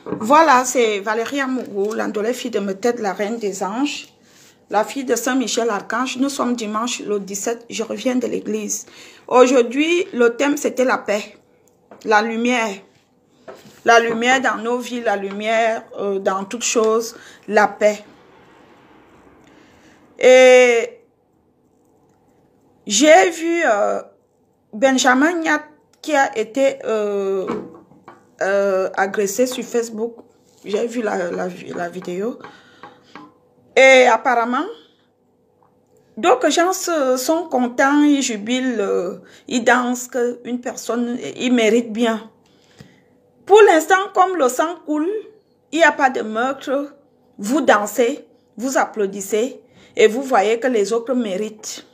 Voilà, c'est Valérie Amougou, l'Andolé, fille de Methed, la reine des anges, la fille de Saint-Michel-Archange. Nous sommes dimanche le 17, je reviens de l'église. Aujourd'hui, le thème, c'était la paix, la lumière. La lumière dans nos vies, la lumière dans toutes choses, la paix. Et j'ai vu Benjamin Nyat qui a été agressé sur Facebook. J'ai vu la vidéo. Et apparemment, d'autres gens sont contents, ils jubilent, ils dansent, qu'une personne, ils méritent bien. Pour l'instant, comme le sang coule, il n'y a pas de meurtre, vous dansez, vous applaudissez et vous voyez que les autres méritent.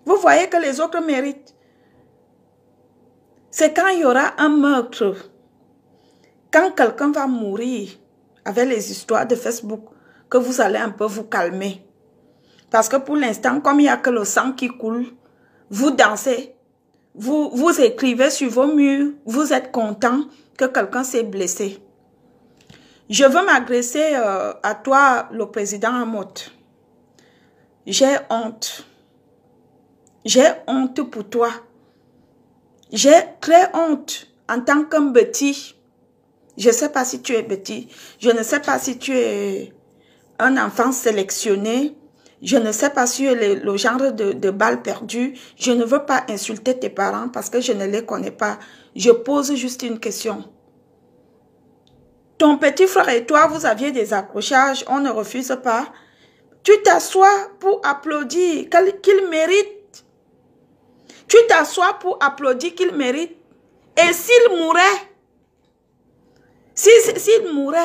Vous voyez que les autres méritent. C'est quand il y aura un meurtre, quand quelqu'un va mourir avec les histoires de Facebook, que vous allez un peu vous calmer. Parce que pour l'instant, comme il n'y a que le sang qui coule, vous dansez, vous écrivez sur vos murs, vous êtes content que quelqu'un s'est blessé. Je veux m'adresser à toi, le président Amoth. J'ai honte. J'ai honte pour toi. J'ai très honte en tant qu'un petit. Je ne sais pas si tu es petit. Je ne sais pas si tu es un enfant sélectionné. Je ne sais pas si tu es le genre de balle perdue. Je ne veux pas insulter tes parents parce que je ne les connais pas. Je pose juste une question. Ton petit frère et toi, vous aviez des accrochages. On ne refuse pas. Tu t'assois pour applaudir qu'il mérite. Tu t'assois pour applaudir qu'il mérite. Et s'il mourait, s'il mourait,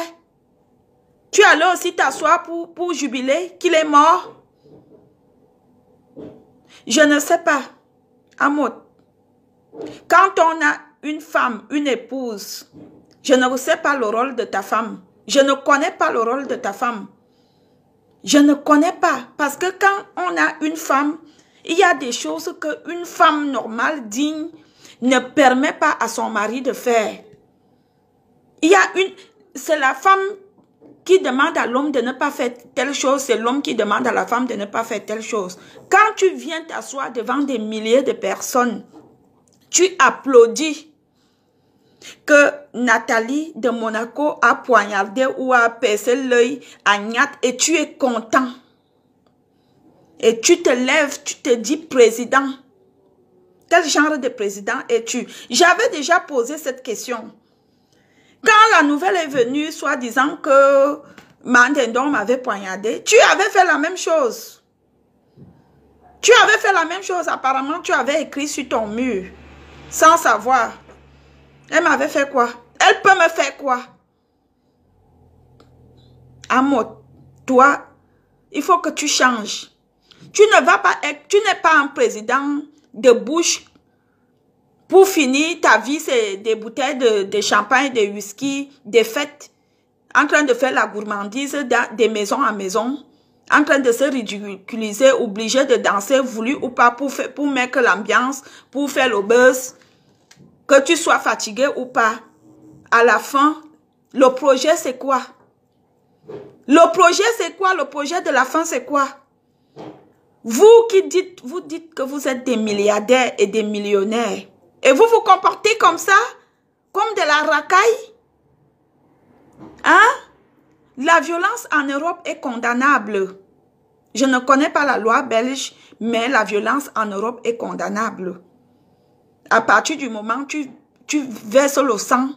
tu allais aussi t'asseoir pour jubiler qu'il est mort. Je ne sais pas, Amoth. Quand on a une femme, une épouse, je ne sais pas le rôle de ta femme. Je ne connais pas le rôle de ta femme. Je ne connais pas. Parce que quand on a une femme, il y a des choses qu'une femme normale, digne, ne permet pas à son mari de faire. C'est la femme qui demande à l'homme de ne pas faire telle chose, c'est l'homme qui demande à la femme de ne pas faire telle chose. Quand tu viens t'asseoir devant des milliers de personnes, tu applaudis que Nathalie de Monaco a poignardé ou a percé l'œil à Nyat et tu es content. Et tu te lèves, tu te dis président. Quel genre de président es-tu? J'avais déjà posé cette question. Quand la nouvelle est venue, soi-disant que Mandendon m'avait poignardé, tu avais fait la même chose. Tu avais fait la même chose. Apparemment, tu avais écrit sur ton mur, sans savoir. Elle m'avait fait quoi? Elle peut me faire quoi? Amoth, toi, il faut que tu changes. Tu ne vas pas être, tu n'es pas un président de bouche. Pour finir, ta vie, c'est des bouteilles de champagne, de whisky, des fêtes, en train de faire la gourmandise des maisons en maison, en train de se ridiculiser, obligé de danser, voulu ou pas, pour mettre l'ambiance, pour faire le buzz, que tu sois fatigué ou pas. À la fin, le projet, c'est quoi? Le projet, c'est quoi? Le projet de la fin, c'est quoi? Vous dites que vous êtes des milliardaires et des millionnaires. Et vous vous comportez comme ça, comme de la racaille. Hein? La violence en Europe est condamnable. Je ne connais pas la loi belge, mais la violence en Europe est condamnable. À partir du moment où tu verses le sang,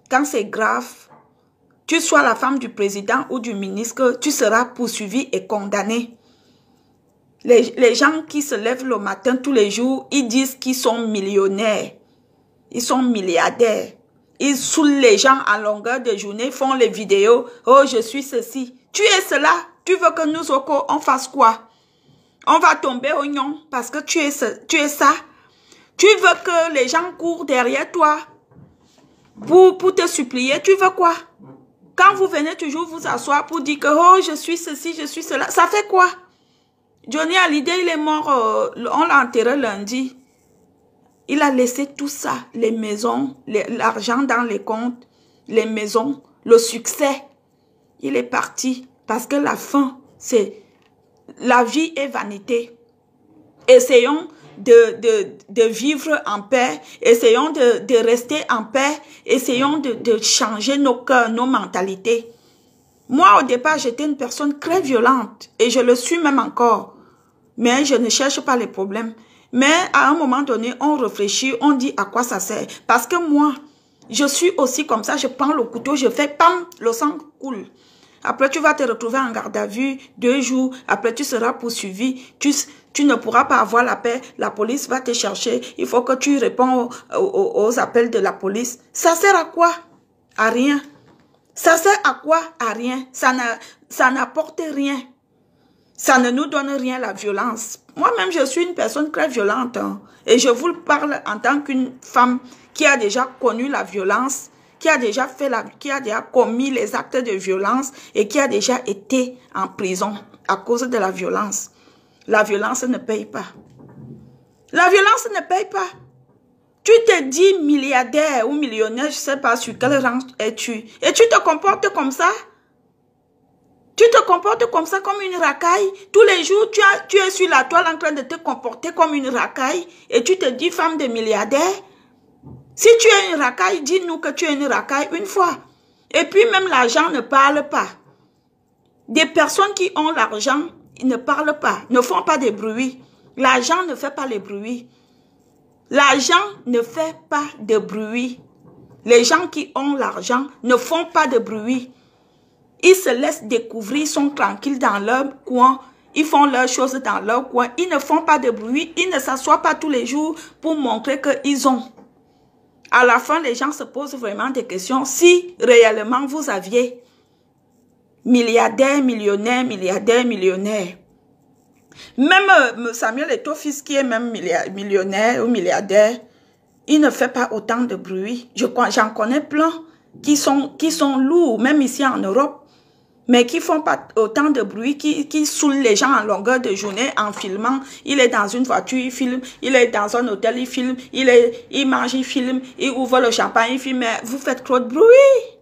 quand c'est grave, tu sois la femme du président ou du ministre, tu seras poursuivi et condamné. Les gens qui se lèvent le matin tous les jours, ils disent qu'ils sont millionnaires. Ils sont milliardaires. Ils saoulent les gens à longueur de journée, font les vidéos. Oh, je suis ceci. Tu es cela. Tu veux que nous, on fasse quoi? On va tomber au nion parce que tu es ça. Tu veux que les gens courent derrière toi pour te supplier. Tu veux quoi? Quand vous venez toujours vous asseoir pour dire que oh, je suis ceci, je suis cela. Ça fait quoi? Johnny Hallyday, il est mort, on l'a enterré lundi. Il a laissé tout ça, les maisons, l'argent dans les comptes. les maisons, le succès. Il est parti parce que la fin, c'est la vie est vanité. Essayons de vivre en paix, essayons de rester en paix, essayons de changer nos cœurs, nos mentalités. Moi, au départ, j'étais une personne très violente et je le suis même encore. Mais je ne cherche pas les problèmes. Mais à un moment donné, on réfléchit, on dit à quoi ça sert. Parce que moi, je suis aussi comme ça, je prends le couteau, je fais pam, le sang coule. Après, tu vas te retrouver en garde à vue 2 jours. Après, tu seras poursuivi. Tu ne pourras pas avoir la paix. La police va te chercher. Il faut que tu réponds aux appels de la police. Ça sert à quoi? À rien. Ça sert à quoi? À rien. Ça n'apporte rien. Ça ne nous donne rien, la violence. Moi-même, je suis une personne très violente. Hein, et je vous le parle en tant qu'une femme qui a déjà connu la violence, qui a déjà commis les actes de violence et qui a déjà été en prison à cause de la violence. La violence ne paye pas. La violence ne paye pas. Tu te dis milliardaire ou millionnaire, je ne sais pas sur quel rang es-tu. Et tu te comportes comme ça. Tu te comportes comme ça, comme une racaille. Tous les jours, tu es sur la toile en train de te comporter comme une racaille. Et tu te dis femme de milliardaire. Si tu es une racaille, dis-nous que tu es une racaille une fois. Et puis même l'argent ne parle pas. Des personnes qui ont l'argent, ils ne parlent pas, ne font pas de bruit. L'argent ne fait pas le bruit. L'argent ne fait pas de bruit. Les gens qui ont l'argent ne font pas de bruit. Ils se laissent découvrir, ils sont tranquilles dans leur coin. Ils font leurs choses dans leur coin. Ils ne font pas de bruit. Ils ne s'assoient pas tous les jours pour montrer qu'ils ont. À la fin, les gens se posent vraiment des questions. Si réellement vous aviez milliardaire, millionnaire, milliardaire, millionnaire. Même Samuel Eto'o-Fils qui est même millionnaire ou milliardaire, il ne fait pas autant de bruit. J'en connais plein qui sont lourds, même ici en Europe, mais qui font pas autant de bruit, qui saoulent les gens en longueur de journée en filmant. Il est dans une voiture, il filme. Il est dans un hôtel, il filme. Il mange, il filme. Il ouvre le champagne, il filme. Mais vous faites trop de bruit.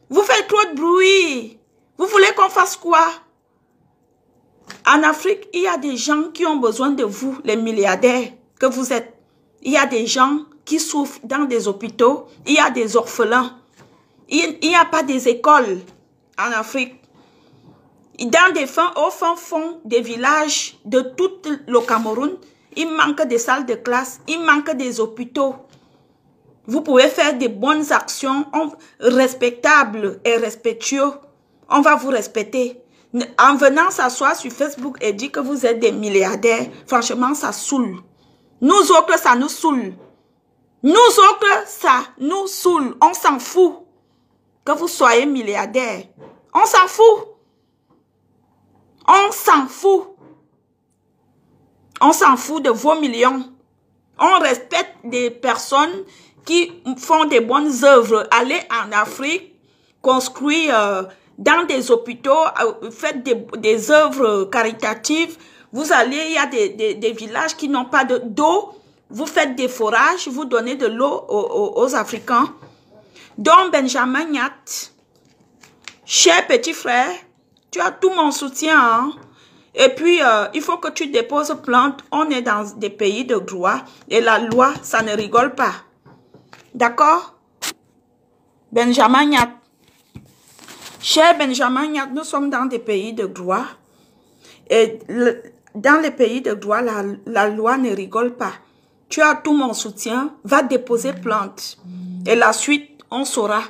Vous faites trop de bruit. Vous voulez qu'on fasse quoi? En Afrique, il y a des gens qui ont besoin de vous, les milliardaires que vous êtes. Il y a des gens qui souffrent dans des hôpitaux. Il y a des orphelins. Il n'y a pas des écoles en Afrique. Au fin fond des villages de tout le Cameroun, il manque des salles de classe, il manque des hôpitaux. Vous pouvez faire des bonnes actions respectables et respectueux. On va vous respecter. En venant s'asseoir sur Facebook et dire que vous êtes des milliardaires, franchement, ça saoule. Nous autres, ça nous saoule. Nous autres, ça nous saoule. On s'en fout que vous soyez milliardaire. On s'en fout. On s'en fout. On s'en fout de vos millions. On respecte des personnes qui font des bonnes œuvres. Allez en Afrique, construire dans des hôpitaux, faites des œuvres caritatives. Vous allez, il y a des villages qui n'ont pas d'eau. Vous faites des forages, vous donnez de l'eau aux Africains. Donc, Benjamin Nyat, cher petit frère, tu as tout mon soutien. Hein? Et puis, il faut que tu déposes plainte. On est dans des pays de droit. Et la loi, ça ne rigole pas. D'accord? Benjamin Nyat. Cher Benjamin Nyat, nous sommes dans des pays de droit. Et dans les pays de droit, la loi ne rigole pas. Tu as tout mon soutien. Va déposer plainte. Et la suite, on saura.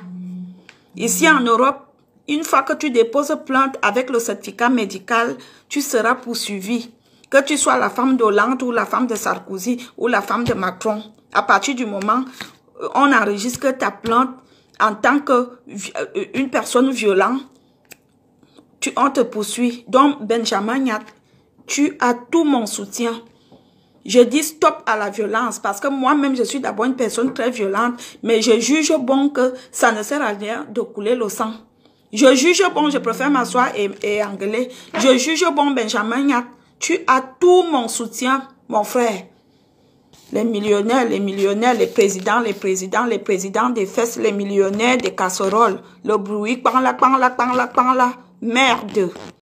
Ici en Europe, une fois que tu déposes plainte avec le certificat médical, tu seras poursuivi. Que tu sois la femme d'Hollande ou la femme de Sarkozy ou la femme de Macron. À partir du moment où on enregistre ta plainte en tant qu'une personne violente, on te poursuit. Donc, Benjamin Nyat, tu as tout mon soutien. Je dis stop à la violence parce que moi-même, je suis d'abord une personne très violente, mais je juge bon que ça ne sert à rien de couler le sang. Je juge bon, je préfère m'asseoir et engueuler. Je juge bon, Benjamin Nyat, tu as tout mon soutien, mon frère. Les millionnaires, les présidents des fesses, les millionnaires des casseroles. Le bruit, pan là. Merde.